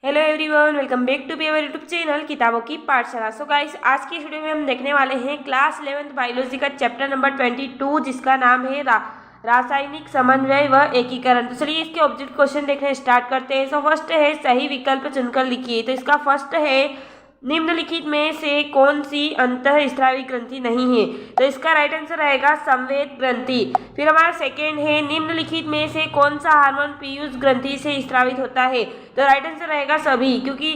Hello everyone, welcome back to our YouTube channel किताबों की पाठशाला। सो गाइस, आज की वीडियो में हम देखने वाले हैं क्लास 11th बायोलॉजी का चैप्टर नंबर 22 जिसका नाम है रासायनिक समन्वय व एकीकरण। तो चलिए इसके ऑब्जेक्ट क्वेश्चन देखने स्टार्ट करते हैं। सो फर्स्ट है सही विकल्प चुनकर लिखिए। तो इसका फर्स्ट है निम्नलिखित में से कौन सी अंतःस्रावी ग्रंथि नहीं है। तो इसका राइट आंसर रहेगा संवेद ग्रंथि। फिर हमारा सेकेंड है निम्नलिखित में से कौन सा हार्मोन पीयूष ग्रंथि से स्रावित होता है। तो राइट आंसर रहेगा सभी, क्योंकि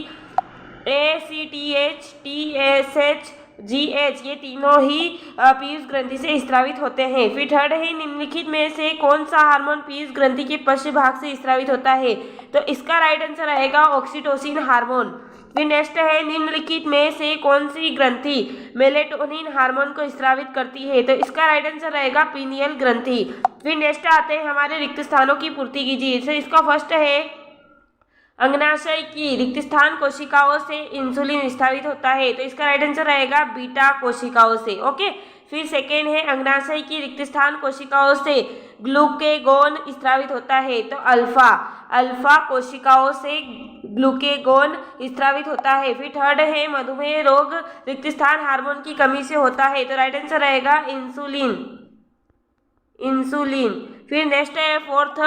ACTH TSH GH ये तीनों ही पीयूष ग्रंथि से स्रावित होते हैं। फिर थर्ड है निम्नलिखित में से कौन सा हार्मोन पीयूष ग्रंथि के पश्च भाग से स्रावित होता है। तो इसका राइट आंसर रहेगा ऑक्सीटोसिन हार्मोन। फिर नेक्स्ट है निम्नलिखित में से कौन सी ग्रंथि मेलेटोनिन हार्मोन को स्रावित करती है। तो इसका राइट आंसर रहेगा पीनियल ग्रंथि। फिर नेक्स्ट आते हैं हमारे रिक्त स्थानों की पूर्ति कीजिए। तो इसका फर्स्ट है अंगनाशय की रिक्त स्थान कोशिकाओं से इंसुलिन स्रावित होता है। तो इसका राइट आंसर रहेगा बीटा कोशिकाओं से। ओके। फिर सेकेंड है अंगनाशय की रिक्त स्थान कोशिकाओं से ग्लूकेगोन स्रावित होता है। तो अल्फा कोशिकाओं से ग्लूकेगोन स्रावित होता है। फिर थर्ड है मधुमेह रोग रिक्त स्थान हार्मोन की कमी से होता है। तो राइट आंसर रहेगा इंसुलिन। फिर नेक्स्ट है फोर्थ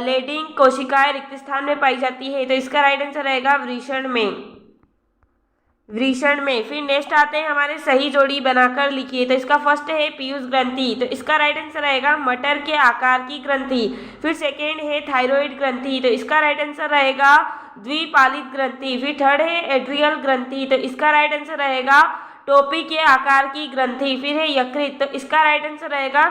लेडिंग कोशिकाएं रिक्त स्थान में पाई जाती है। तो इसका राइट आंसर रहेगा वृषण में। फिर नेक्स्ट आते हैं हमारे सही जोड़ी बनाकर लिखिए। तो इसका फर्स्ट है पीयूष ग्रंथि। तो इसका राइट आंसर रहेगा मटर के आकार की ग्रंथि। फिर सेकेंड है थायराइड ग्रंथि। तो इसका राइट आंसर रहेगा द्विपालित ग्रंथि। फिर थर्ड है एड्रियल ग्रंथि। तो इसका राइट आंसर रहेगा टोपी के आकार की ग्रंथि। फिर है यकृत। तो इसका राइट आंसर रहेगा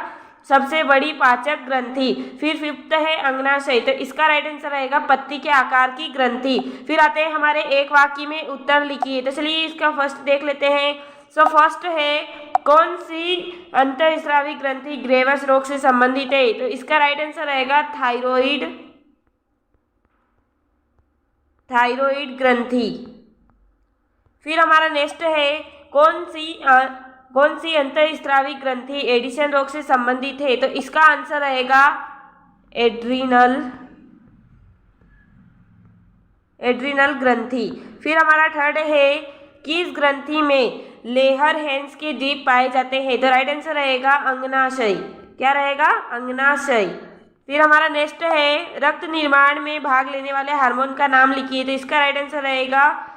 सबसे बड़ी पाचक ग्रंथि। फिर फिफ्थ है अंगनाशय। तो इसका राइट आंसर रहेगा पत्ती के आकार की ग्रंथि। फिर आते हैं हमारे एक वाक्य में उत्तर लिखिए। तो चलिए इसका फर्स्ट देख लेते हैं। सो फर्स्ट है कौन सी अंतःस्रावी ग्रंथि ग्रेवस रोग से संबंधित है। तो इसका राइट आंसर रहेगा थायराइड ग्रंथि। फिर हमारा नेक्स्ट है कौन सी अंतःस्रावी ग्रंथि एडिशन रोग से संबंधित है। तो इसका आंसर रहेगा एड्रिनल ग्रंथि। फिर हमारा थर्ड है किस ग्रंथि में लेहर हैंस के द्वीप पाए जाते हैं। तो राइट आंसर रहेगा अंगनाशय। क्या रहेगा? अंगनाशय। फिर हमारा नेक्स्ट है रक्त निर्माण में भाग लेने वाले हार्मोन का नाम लिखिए। तो इसका राइट आंसर रहेगा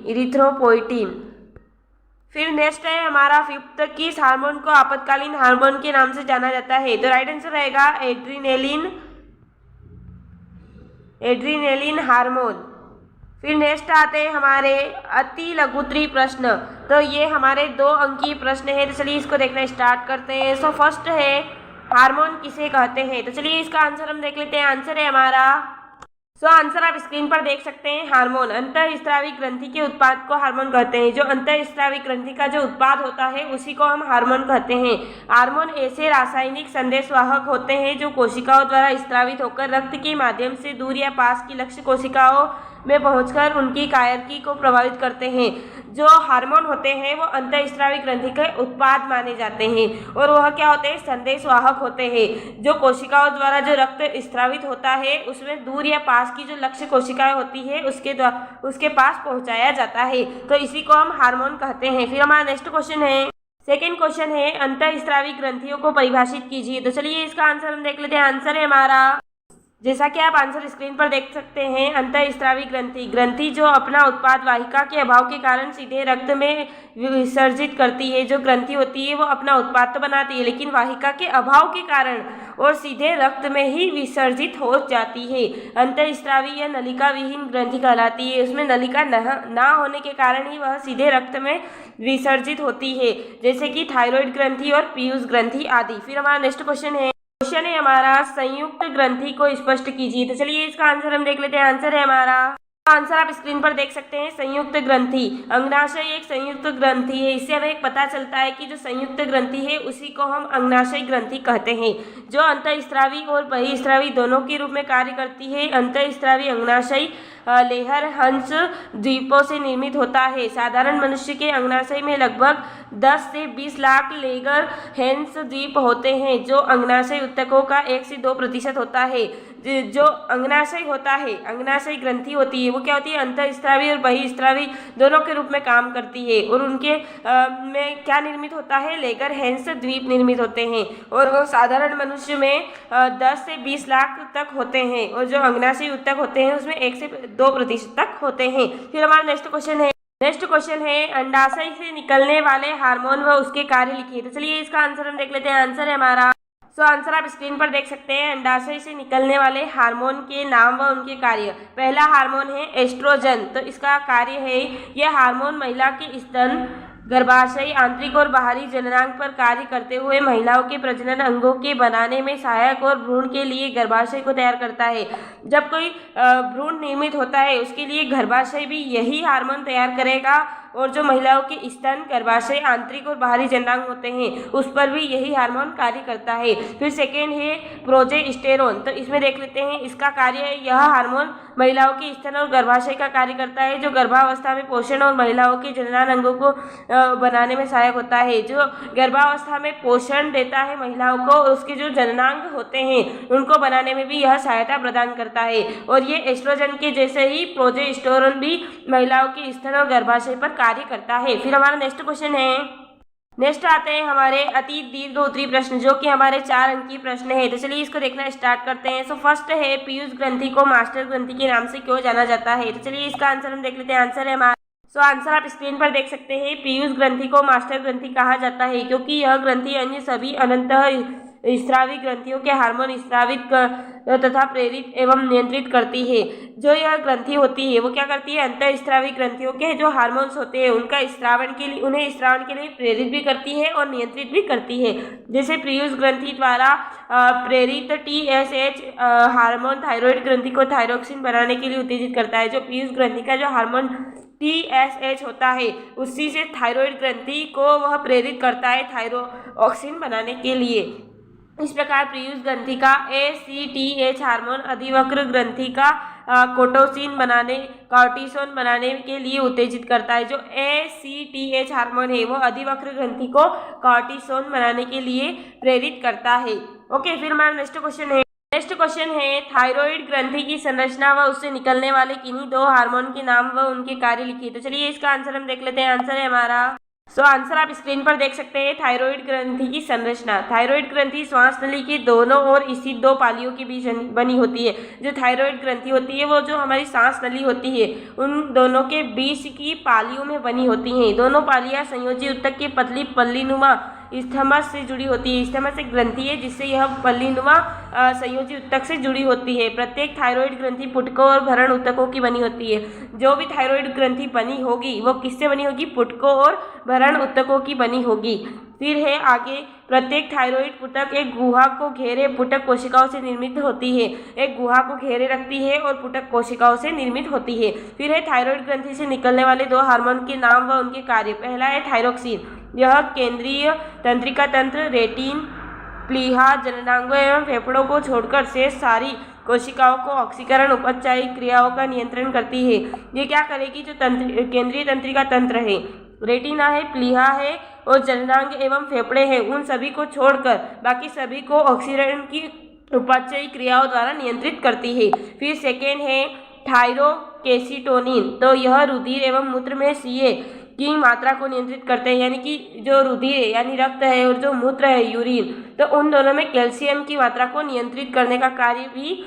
इरिथ्रोपोइटिन। फिर नेक्स्ट है हमारा फिफ्थ किस हार्मोन को आपातकालीन हार्मोन के नाम से जाना जाता है। तो राइट आंसर रहेगा एड्रीनेलिन हार्मोन। फिर नेक्स्ट आते हैं हमारे अति लघुत्तरी प्रश्न। तो ये हमारे 2 अंकीय प्रश्न है। तो चलिए इसको देखना स्टार्ट करते हैं। सो फर्स्ट है हार्मोन किसे कहते हैं। तो चलिए इसका आंसर हम देख लेते हैं। आंसर है हमारा आंसर आप स्क्रीन पर देख सकते हैं। हार्मोन अंतःस्रावी ग्रंथि के उत्पाद को हार्मोन कहते हैं। जो अंतःस्रावी ग्रंथि का जो उत्पाद होता है उसी को हम हार्मोन कहते हैं। हार्मोन ऐसे रासायनिक संदेशवाहक होते हैं जो कोशिकाओं द्वारा स्रावित होकर रक्त के माध्यम से दूर या पास की लक्ष्य कोशिकाओं में पहुंचकर उनकी कायरकी को प्रभावित करते हैं। जो हार्मोन होते हैं वो अंतःस्रावी ग्रंथि के उत्पाद माने जाते हैं और वह क्या होते हैं? संदेशवाहक होते हैं। जो कोशिकाओं द्वारा जो रक्त स्रावित होता है उसमें दूर या पास की जो लक्ष्य कोशिकाएं होती है उसके पास पहुंचाया जाता है। तो इसी को हम हार्मोन कहते हैं। फिर हमारा नेक्स्ट क्वेश्चन है, सेकेंड क्वेश्चन है अंतःस्रावी ग्रंथियों को परिभाषित कीजिए। तो चलिए इसका आंसर हम देख लेते हैं। आंसर है हमारा, जैसा कि आप आंसर स्क्रीन पर देख सकते हैं, अंतःस्रावी ग्रंथि जो अपना उत्पाद वाहिका के अभाव के कारण सीधे रक्त में विसर्जित करती है। जो ग्रंथि होती है वो अपना उत्पाद तो बनाती है लेकिन वाहिका के अभाव के कारण और सीधे रक्त में ही विसर्जित हो जाती है। अंतःस्रावी या नलिका विहीन ग्रंथि कहलाती है। उसमें नलिका ना होने के कारण ही वह सीधे रक्त में विसर्जित होती है, जैसे कि थायराइड ग्रंथि और पीयूष ग्रंथि आदि। फिर हमारा नेक्स्ट क्वेश्चन है हमारा संयुक्त ग्रंथि को स्पष्ट कीजिए। तो चलिए इसका आंसर हम देख लेते हैं। आंसर है हमारा इसका आंसर आप स्क्रीन पर देख सकते हैं, संयुक्त ग्रंथि। अंगनाशय एक संयुक्त ग्रंथि है। इससे हमें एक पता चलता है कि जो संयुक्त ग्रंथि है उसी को हम अंगनाशय ग्रंथि कहते हैं, जो अंतःस्रावी और बहिःस्रावी दोनों के रूप में कार्य करती है। अंतःस्रावी अंगनाशय लेहर हंस द्वीपों से निर्मित होता है। साधारण मनुष्य के अंगनाशय में लगभग 10 से 20 लाख लेगर हेंस द्वीप होते हैं, जो अंगनाशय ऊतकों का 1 से 2% होता है। जो अंगनाशय होता है, अंगनाशय ग्रंथि होती है, वो क्या होती है, अंतःस्रावी और बहिःस्रावी दोनों के रूप में काम करती है। और उनके में क्या निर्मित होता है, लेगर हेंस द्वीप निर्मित होते हैं। और वो साधारण मनुष्य में 10 से 20 लाख तक होते हैं। और जो अंगनाशय ऊतक होते हैं उसमें 1 से 2% तक होते हैं। फिर हमारा नेक्स्ट क्वेश्चन है अंडाशय से निकलने वाले हार्मोन व उसके कार्य लिखिए। तो चलिए इसका आंसर हम देख लेते हैं। आंसर है हमारा, आंसर आप स्क्रीन पर देख सकते हैं। अंडाशय से निकलने वाले हार्मोन के नाम व उनके कार्य। पहला हार्मोन है एस्ट्रोजन। तो इसका कार्य है, यह हार्मोन महिला के स्तन, गर्भाशय, आंतरिक और बाहरी जननांग पर कार्य करते हुए महिलाओं के प्रजनन अंगों के बनाने में सहायक और भ्रूण के लिए गर्भाशय को तैयार करता है। जब कोई भ्रूण निर्मित होता है उसके लिए गर्भाशय भी यही हार्मोन तैयार करेगा, और जो महिलाओं के स्तन, गर्भाशय, आंतरिक और बाहरी जननांग होते हैं उस पर भी यही हार्मोन कार्य करता है। फिर सेकेंड है प्रोजेस्टेरोन। तो इसमें देख लेते हैं, इसका कार्य है, यह हार्मोन महिलाओं के स्तन और गर्भाशय का कार्य करता है, जो गर्भावस्था में पोषण और महिलाओं के जननांग अंगों को बनाने में सहायक होता है। जो गर्भावस्था में पोषण देता है महिलाओं को, उसके जो जननांग होते हैं उनको बनाने में भी यह सहायता प्रदान करता है। और ये एस्ट्रोजन के जैसे ही प्रोजेस्टेरोन भी महिलाओं के स्तन और गर्भाशय पर कार्य करता है। फिर हमारा नेक्स्ट आते हैं हमारे अति दीर्घ उत्तरीय प्रश्न, जो कि हमारे 4 अंकीय प्रश्न है। तो चलिए इसको देखना स्टार्ट करते हैं। सो फर्स्ट है, पीयूष ग्रंथि को मास्टर ग्रंथि के नाम से क्यों जाना जाता है। तो चलिए इसका आंसर हम देख लेते हैं। आंसर है हमारा, आंसर आप स्क्रीन पर देख सकते हैं। पीयूष ग्रंथि को मास्टर ग्रंथि कहा जाता है क्योंकि यह ग्रंथि अन्य सभी अनंत स्रावी ग्रंथियों के हार्मोन स्रावित तथा प्रेरित एवं नियंत्रित करती है। जो यह ग्रंथि होती है वो क्या करती है, अंतःस्रावी ग्रंथियों के जो हार्मोन्स होते हैं उनका उन्हें स्रावन के लिए प्रेरित भी करती है और नियंत्रित भी करती है। जैसे पीयूष ग्रंथि द्वारा प्रेरित TSH हार्मोन थायराइड ग्रंथि को थायरोक्सिन बनाने के लिए उत्तेजित करता है। जो पीयूष ग्रंथि का जो हार्मोन TSH होता है उसी से थायराइड ग्रंथि को वह प्रेरित करता है थायरोक्सिन बनाने के लिए। इस प्रकार पीयूष ग्रंथि का ACTH हार्मोन अधिवक्र ग्रंथि का कोर्टिसोन बनाने के लिए उत्तेजित करता है। जो ACTH हार्मोन है वो अधिवक्र ग्रंथि को कोर्टिसोन बनाने के लिए प्रेरित करता है। ओके, फिर हमारा नेक्स्ट क्वेश्चन है थायराइड ग्रंथि की संरचना व उससे निकलने वाले किन्हीं 2 हार्मोन के नाम व उनके कार्य लिखिए। तो चलिए इसका आंसर हम देख लेते हैं। आंसर है हमारा, आंसर आप स्क्रीन पर देख सकते हैं। थायराइड ग्रंथि की संरचना। थायराइड ग्रंथि श्वास नली के दोनों ओर स्थित 2 पालियों के बीच बनी होती है। जो थायराइड ग्रंथि होती है वो जो हमारी सांस नली होती है उन दोनों के बीच की पालियों में बनी होती हैं। दोनों पालियां संयोजी ऊतक के पतली पल्लीनुमा स्थमस से जुड़ी होती है। स्थमस एक ग्रंथि है जिससे यह पल्लीनुमा संयोजी ऊतक से जुड़ी होती है। प्रत्येक थायराइड ग्रंथि पुटकों और भरण ऊतकों की बनी होती है। जो भी थायराइड ग्रंथि बनी होगी वो किससे बनी होगी, पुटकों और भरण ऊतकों की बनी होगी। फिर है आगे, प्रत्येक थायराइड पुटक एक गुहा को घेरे पुटक कोशिकाओं से निर्मित होती है। एक गुहा को घेरे रखती है और पुटक कोशिकाओं से निर्मित होती है। फिर है थायराइड ग्रंथि से निकलने वाले 2 हार्मोन के नाम व उनके कार्य। पहला है थायरोक्सिन। यह केंद्रीय तंत्रिका तंत्र, रेटिन, प्लीहा, जननांगों एवं फेफड़ों को छोड़कर शेष सारी कोशिकाओं को ऑक्सीकरण उपचारिक क्रियाओं का नियंत्रण करती है। ये क्या करेगी, जो केंद्रीय तंत्रिका तंत्र है, रेटिना है, प्लीहा है और जननांग एवं फेफड़े हैं, उन सभी को छोड़कर बाकी सभी को ऑक्सीकरण की उपचारिक क्रियाओं द्वारा नियंत्रित करती है। फिर सेकेंड है थायरोकेसिटोनिन। तो यह रुधिर एवं मूत्र में CA की मात्रा को नियंत्रित करते हैं, यानी कि जो रुधिर है यानी रक्त है और जो मूत्र है यूरिन, तो उन दोनों में कैल्शियम की मात्रा को नियंत्रित करने का कार्य भी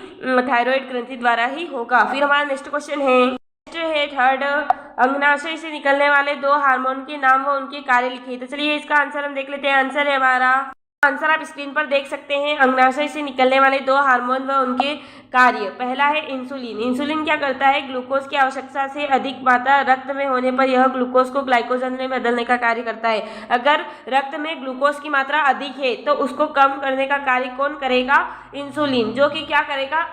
थायराइड ग्रंथि द्वारा ही होगा। फिर हमारा नेक्स्ट क्वेश्चन है थर्ड, अंगनाशय से निकलने वाले 2 हार्मोन के नाम व उनके कार्य लिखिए। तो चलिए इसका आंसर हम देख लेते हैं। आंसर है हमारा, आंसर आप स्क्रीन पर देख सकते हैं। अंगनाशय से निकलने वाले 2 हार्मोन व उनके कार्य। पहला है इंसुलिन। इंसुलिन क्या करता है, ग्लूकोज की आवश्यकता से अधिक मात्रा रक्त में होने पर यह ग्लूकोज को ग्लाइकोजन में बदलने का कार्य करता है। अगर रक्त में ग्लूकोज की मात्रा अधिक है तो उसको कम करने का कार्य कौन करेगा, इंसुलिन, जो कि क्या करेगा,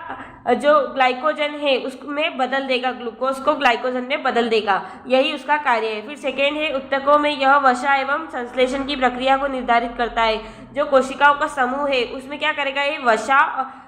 जो ग्लाइकोजन है उसमें बदल देगा, ग्लूकोज को ग्लाइकोजन में बदल देगा, यही उसका कार्य है। फिर सेकेंड है उत्तकों में यह वसा एवं संश्लेषण की प्रक्रिया को निर्धारित करता है। जो कोशिकाओं का समूह है उसमें क्या करेगा, ये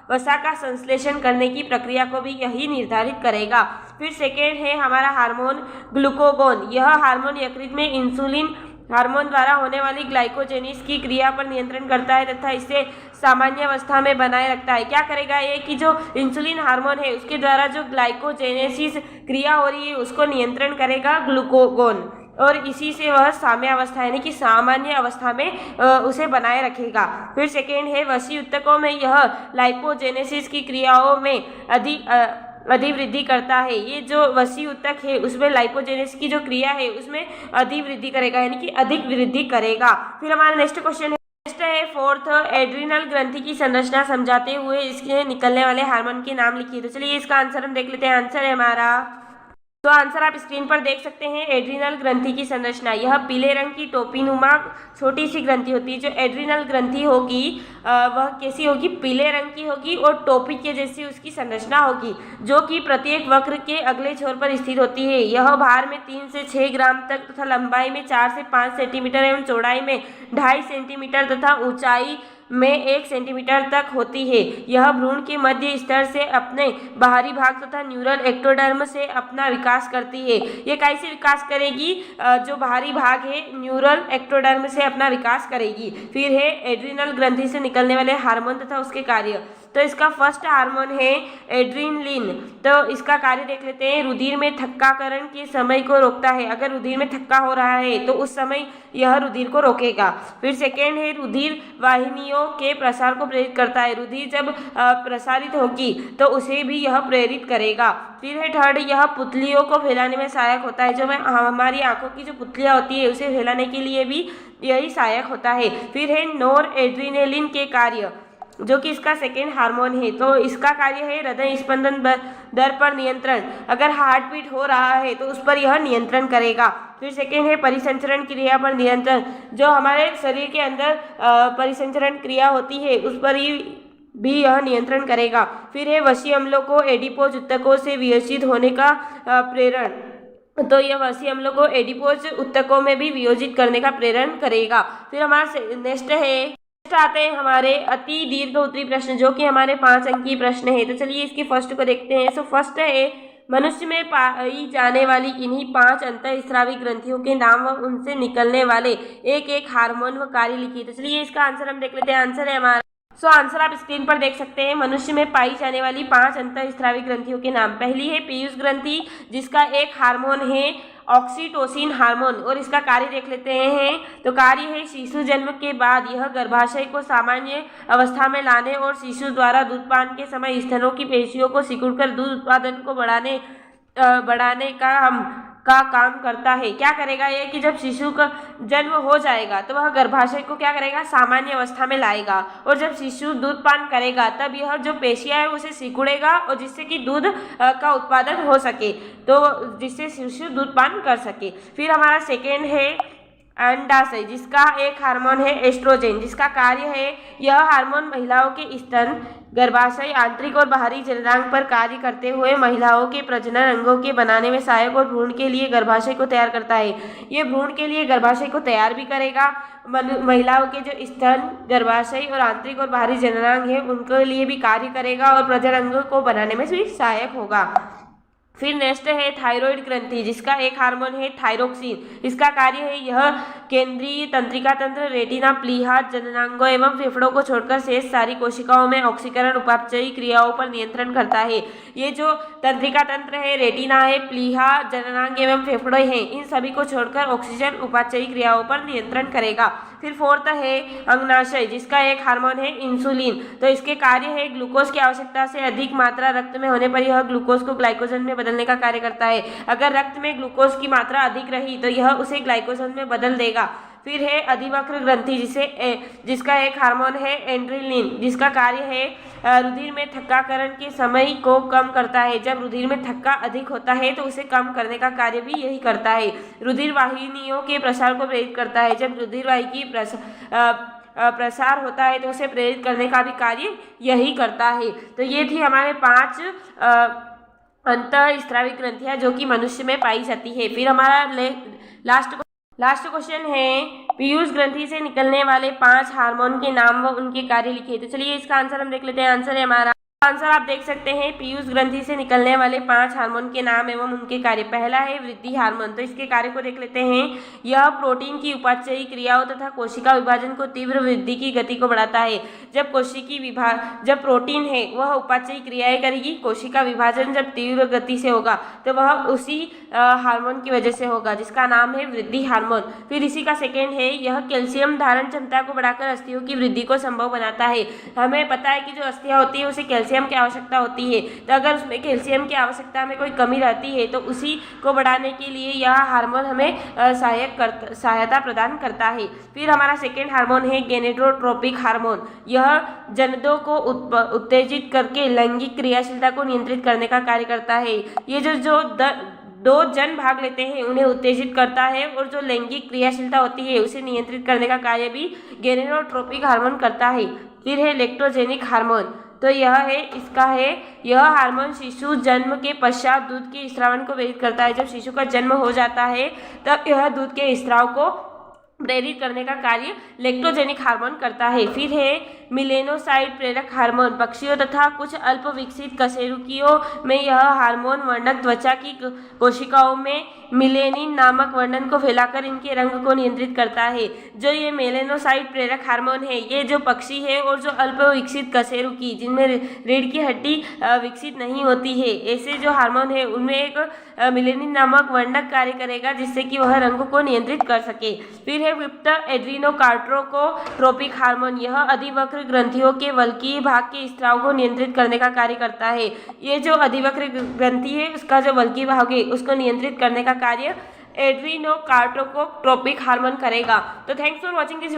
वसा का संश्लेषण करने की प्रक्रिया को भी यही निर्धारित करेगा। फिर सेकेंड है हमारा हार्मोन ग्लूकागोन। यह हार्मोन यकृत में इंसुलिन हार्मोन द्वारा होने वाली ग्लाइकोजेनेसिस की क्रिया पर नियंत्रण करता है तथा इसे सामान्य अवस्था में बनाए रखता है। क्या करेगा ये कि जो इंसुलिन हार्मोन है उसके द्वारा जो ग्लाइकोजेनेसिस क्रिया हो रही है उसको नियंत्रण करेगा ग्लूकागोन, और इसी से वह साम्यावस्था यानी कि सामान्य अवस्था में उसे बनाए रखेगा। फिर सेकेंड है वसी उत्तकों में यह लाइपोजेनेसिस की क्रियाओं में अधिवृद्धि करता है। ये जो वसी उत्तक है उसमें लाइपोजेनेसिस की जो क्रिया है उसमें अधिवृद्धि करेगा यानी कि अधिक वृद्धि करेगा। फिर हमारा नेक्स्ट क्वेश्चन है, नेक्स्ट है फोर्थ, एड्रिनल ग्रंथि की संरचना समझाते हुए इसके निकलने वाले हार्मोन के नाम लिखिए। तो चलिए इसका आंसर हम देख लेते हैं। आंसर है हमारा, तो आंसर आप स्क्रीन पर देख सकते हैं। एड्रिनल ग्रंथि की संरचना, यह पीले रंग की टोपीनुमा छोटी सी ग्रंथि होती है। जो एड्रिनल ग्रंथि होगी वह कैसी होगी, पीले रंग की होगी और टोपी के जैसी उसकी संरचना होगी, जो कि प्रत्येक वक्र के अगले छोर पर स्थित होती है। यह भार में 3 से 6 ग्राम तक तथा लंबाई में 4 से 5 सेंटीमीटर एवं चौड़ाई में 2.5 सेंटीमीटर तथा ऊंचाई में 1 सेंटीमीटर तक होती है। यह भ्रूण के मध्य स्तर से अपने बाहरी भाग तथा न्यूरल एक्टोडर्म से अपना विकास करती है। ये कैसे विकास करेगी, जो बाहरी भाग है न्यूरल एक्टोडर्म से अपना विकास करेगी। फिर है एड्रिनल ग्रंथि से निकलने वाले हार्मोन तथा उसके कार्य। तो इसका फर्स्ट हार्मोन है एड्रेनलिन। तो इसका कार्य देख लेते हैं। रुधिर में थक्काकरण के समय को रोकता है। अगर रुधिर में थक्का हो रहा है तो उस समय यह रुधिर को रोकेगा। फिर सेकेंड है रुधिर वाहिनियों के प्रसार को प्रेरित करता है। रुधिर जब प्रसारित होगी तो उसे भी यह प्रेरित करेगा। फिर है थर्ड, यह पुतलियों को फैलाने में सहायक होता है। जो हमारी आंखों की जो पुतलियाँ होती है उसे फैलाने के लिए भी यही सहायक होता है। फिर है नोर एड्रेनलिन के कार्य, जो कि इसका सेकेंड हार्मोन है। तो इसका कार्य है हृदय स्पंदन दर पर नियंत्रण। अगर हार्ट बीट हो रहा है तो उस पर यह नियंत्रण करेगा। फिर सेकेंड है परिसंचरण क्रिया पर नियंत्रण। जो हमारे शरीर के अंदर परिसंचरण क्रिया होती है उस पर भी यह नियंत्रण करेगा। फिर है वसी अम्लों को एडिपोज उत्तकों से वियोजित होने का प्रेरण। तो यह वसी अम्लों को एडिपोज उत्तकों में भी वियोजित करने का प्रेरण करेगा। फिर हमारा नेक्स्ट आते हैं हमारे अति दीर्घ उत्तरी प्रश्न, जो कि हमारे 5 अंकीय प्रश्न है। तो चलिए इसके फर्स्ट को देखते हैं। सो फर्स्ट है मनुष्य में पाई जाने वाली इन्हीं 5 अंतःस्रावी ग्रंथियों के नाम व उनसे निकलने वाले एक एक हार्मोन व कार्य लिखिए। तो चलिए इसका आंसर हम देख लेते हैं। आंसर है हमारा, सो आंसर आप स्क्रीन पर देख सकते हैं। मनुष्य में पाई जाने वाली 5 अंतःस्रावी ग्रंथियों के नाम। पहली है पीयूष ग्रंथि, जिसका एक हार्मोन है ऑक्सीटोसिन हार्मोन, और इसका कार्य देख लेते हैं। तो कार्य है शिशु जन्म के बाद यह गर्भाशय को सामान्य अवस्था में लाने और शिशु द्वारा दूधपान के समय स्तनों की पेशियों को सिकुड़कर दूध उत्पादन को बढ़ाने का काम करता है। क्या करेगा ये कि जब शिशु का जन्म हो जाएगा तो वह गर्भाशय को क्या करेगा, सामान्य अवस्था में लाएगा, और जब शिशु दूध पान करेगा तब यह जो पेशियां है उसे सिकुड़ेगा और जिससे कि दूध का उत्पादन हो सके, तो जिससे शिशु दूध पान कर सके। फिर हमारा सेकेंड है अंडाशय, जिसका एक हार्मोन है एस्ट्रोजन, जिसका कार्य है यह हार्मोन महिलाओं के स्तन, गर्भाशय, आंतरिक और बाहरी जननांग पर कार्य करते हुए महिलाओं के प्रजनन अंगों के बनाने में सहायक और भ्रूण के लिए गर्भाशय को तैयार करता है। ये भ्रूण के लिए गर्भाशय को तैयार भी करेगा। महिलाओं के जो स्तन, गर्भाशय और आंतरिक और बाहरी जननांग है उनके लिए भी कार्य करेगा और प्रजनन अंगों को बनाने में भी सहायक होगा। फिर नेक्स्ट है थायराइड ग्रंथि, जिसका एक हार्मोन है थायरोक्सिन। इसका कार्य है यह केंद्रीय तंत्रिका तंत्र, रेटिना, प्लीहा, जननांगों एवं फेफड़ों को छोड़कर शेष सारी कोशिकाओं में ऑक्सीकरण उपापचयी क्रियाओं पर नियंत्रण करता है। ये जो तंत्रिका तंत्र है, रेटिना है, प्लीहा, जननांग एवं फेफड़े हैं, इन सभी को छोड़कर ऑक्सीजन उपापचयी क्रियाओं पर नियंत्रण करेगा। फिर फोर्थ है अंगनाशय, जिसका एक हार्मोन है इंसुलिन। तो इसके कार्य है ग्लूकोज की आवश्यकता से अधिक मात्रा रक्त में होने पर यह ग्लूकोज को ग्लाइकोजन में बदलने का कार्य करता है। अगर रक्त में ग्लूकोज की मात्रा अधिक रही तो यह उसे ग्लाइकोजन में बदल देगा। फिर है अधिवक्र ग्रंथि, जिसका एक हार्मोन है एड्रेनलिन, जिसका कार्य है रुधिर में थक्काकरण के समय को कम करता है। जब रुधिर में थक्का अधिक होता है तो उसे कम करने का कार्य भी यही करता है। रुधिर वाहिनियों के प्रसार को प्रेरित करता है। जब रुधिर वाहिकी प्रसार होता है तो उसे प्रेरित करने का भी कार्य यही करता है। तो ये थी हमारे 5 अंतःस्रावी ग्रंथियां जो कि मनुष्य में पाई जाती है। फिर हमारा लास्ट क्वेश्चन है, पीयूष ग्रंथि से निकलने वाले 5 हार्मोन के नाम व उनके कार्य लिखिए। तो चलिए इसका आंसर हम देख लेते हैं। आंसर है हमारा, आंसर आप देख सकते हैं, पीयूष ग्रंथि से निकलने वाले 5 हार्मोन के नाम एवं उनके कार्य। पहला है वृद्धि हार्मोन। तो इसके कार्य को देख लेते हैं। यह प्रोटीन की उपापचयी क्रियाओं तथा कोशिका विभाजन को तीव्र वृद्धि की गति को बढ़ाता है। जब प्रोटीन है वह उपापचयी क्रियाएं करेगी, कोशिका विभाजन जब तीव्र गति से होगा तो वह उसी हार्मोन की वजह से होगा जिसका नाम है वृद्धि हार्मोन। फिर इसी का सेकेंड है, यह कैल्शियम धारण क्षमता को बढ़ाकर अस्थियों की वृद्धि को संभव बनाता है। हमें पता है कि जो अस्थियां होती है उसे कैल्शियम की आवश्यकता होती है, तो अगर उसमें कैल्शियम की आवश्यकता में कोई कमी रहती है तो उसी को बढ़ाने के लिए यह हार्मोन हमें सहायता प्रदान करता है। फिर हमारा सेकेंड हार्मोन है गेनेटोट्रोपिक हार्मोन। यह जनदों को उत्तेजित करके लैंगिक क्रियाशीलता को नियंत्रित करने का कार्य करता है। ये जो 2 जन भाग लेते हैं उन्हें उत्तेजित करता है और जो लैंगिक क्रियाशीलता होती है उसे नियंत्रित करने का कार्य भी गेनेटोट्रोपिक हार्मोन करता है। फिर है लेक्टोजेनिक हार्मोन। तो यह हार्मोन शिशु जन्म के पश्चात दूध के स्रावन को प्रेरित करता है। जब शिशु का जन्म हो जाता है तब यह दूध के स्राव को प्रेरित करने का कार्य लेक्टोजेनिक हार्मोन करता है। फिर है मिलेनोसाइड प्रेरक हार्मोन। पक्षियों तथा कुछ अल्प विकसित कशेरुकियों में यह हार्मोन वर्णक त्वचा की कोशिकाओं में मिलेनिन नामक वर्णन को फैलाकर इनके रंग को नियंत्रित करता है। जो ये मेलेनोसाइड प्रेरक हार्मोन है, ये जो पक्षी है और जो अल्प विकसित कशेरुकी जिनमें रीढ़ की हड्डी विकसित नहीं होती है, ऐसे जो हार्मोन है उनमें एक मिलेनिन नामक वर्णक कार्य करेगा जिससे कि वह रंग को नियंत्रित कर सके। फिर है विप्त एड्रीनोकार्टोट्रोपिक हार्मोन। यह अधिवक्र ग्रंथियों के वल्कीय भाग के स्राव को नियंत्रित करने का कार्य करता है। ये जो अधिवक्र ग्रंथि है उसका जो वल्कीय भाग है उसको नियंत्रित करने का कार्य एड्रीनोकार्टोट्रोपिक हार्मोन करेगा। तो थैंक्स फॉर वॉचिंग दिस